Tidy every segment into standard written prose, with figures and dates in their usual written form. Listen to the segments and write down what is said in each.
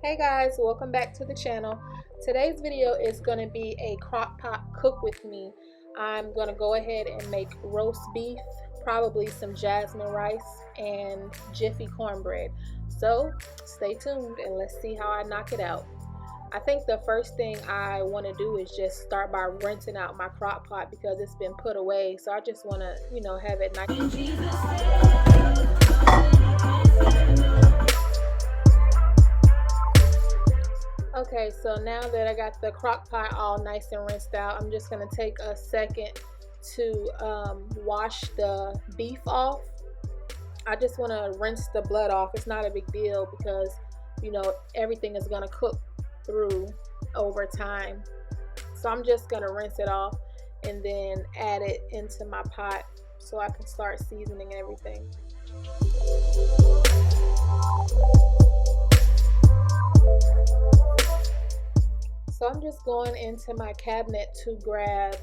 Hey guys, welcome back to the channel. Today's video is going to be a crock pot cook with me. I'm going to go ahead and make roast beef, probably some jasmine rice, and jiffy cornbread. So stay tuned and let's see how I knock it out. I think the first thing I want to do is just start by rinsing out my crock pot because it's been put away. So I just want to, have it nice. Okay, so now that I got the crock pot all nice and rinsed out, I'm just going to take a second to wash the beef off. I just want to rinse the blood off. It's not a big deal because, everything is going to cook through over time. So I'm just going to rinse it off and then add it into my pot so I can start seasoning everything. So I'm just going into my cabinet to grab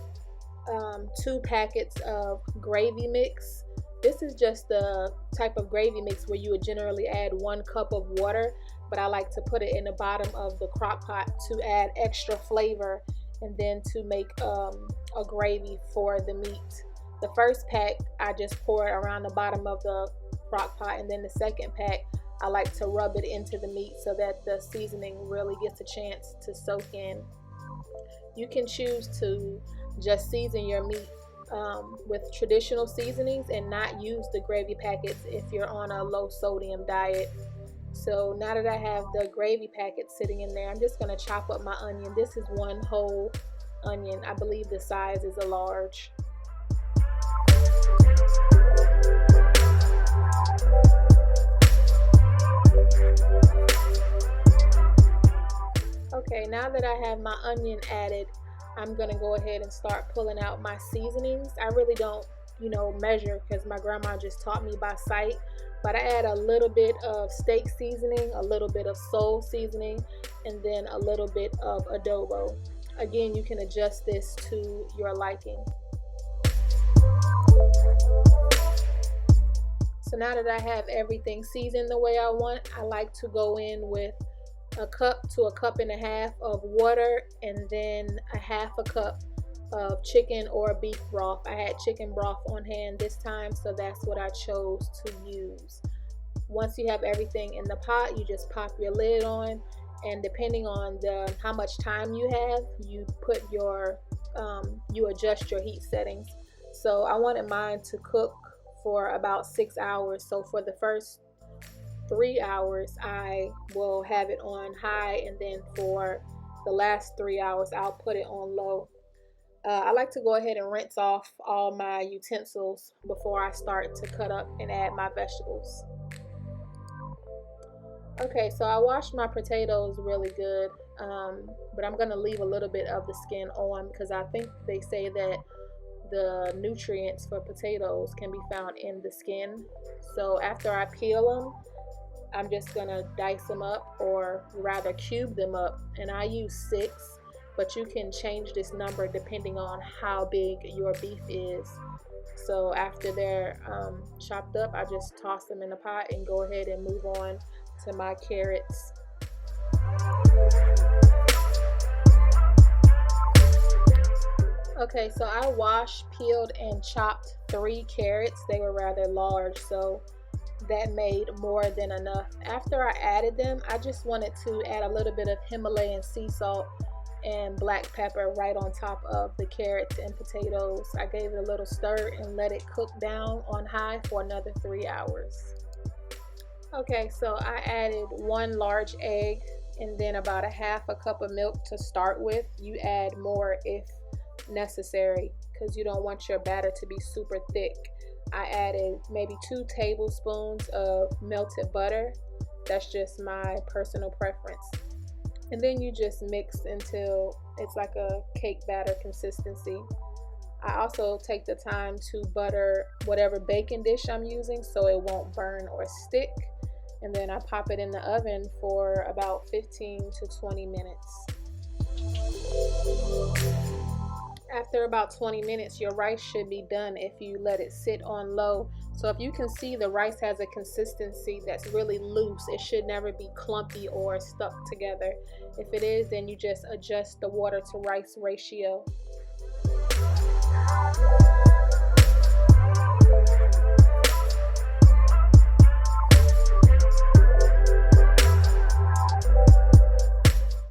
2 packets of gravy mix. This is just the type of gravy mix where you would generally add 1 cup of water, but I like to put it in the bottom of the crock pot to add extra flavor and then to make a gravy for the meat. The first pack I just pour it around the bottom of the crock pot, and then the second pack I like to rub it into the meat so that the seasoning really gets a chance to soak in. You can choose to just season your meat with traditional seasonings and not use the gravy packets if you're on a low sodium diet. So now that I have the gravy packet sitting in there, I'm just going to chop up my onion. This is 1 whole onion. I believe the size is a large. Okay, now that I have my onion added, I'm going to go ahead and start pulling out my seasonings. I really don't, measure because my grandma just taught me by sight. But I add a little bit of steak seasoning, a little bit of soul seasoning, and then a little bit of adobo. Again, you can adjust this to your liking. So now that I have everything seasoned the way I want, I like to go in with a cup to a cup and a half of water and then a half a cup of chicken or beef broth. I had chicken broth on hand this time, so that's what I chose to use. Once you have everything in the pot, you just pop your lid on, and depending on how much time you have, you put you adjust your heat settings. So I wanted mine to cook for about 6 hours. So for the first 3 hours I will have it on high, and then for the last 3 hours I'll put it on low. I like to go ahead and rinse off all my utensils before I start to cut up and add my vegetables. Okay, so I washed my potatoes really good, but I'm going to leave a little bit of the skin on because I think they say that the nutrients for potatoes can be found in the skin. So after I peel them, I'm just going to dice them up, or rather cube them up, and I use 6, but you can change this number depending on how big your beef is. So after they're chopped up, I just toss them in the pot and go ahead and move on to my carrots. Okay, so I washed, peeled, and chopped 3 carrots. They were rather large, so that made more than enough. After I added them, I just wanted to add a little bit of Himalayan sea salt and black pepper right on top of the carrots and potatoes. I gave it a little stir and let it cook down on high for another 3 hours. Okay, so I added 1 large egg and then about a half a cup of milk to start with. You add more if necessary because you don't want your batter to be super thick. I added maybe 2 tablespoons of melted butter. That's just my personal preference. And then you just mix until it's like a cake batter consistency. I also take the time to butter whatever baking dish I'm using so it won't burn or stick. And then I pop it in the oven for about 15 to 20 minutes. after about 20 minutes, your rice should be done if you let it sit on low. So if you can see, the rice has a consistency that's really loose. It should never be clumpy or stuck together. If it is, then you just adjust the water to rice ratio.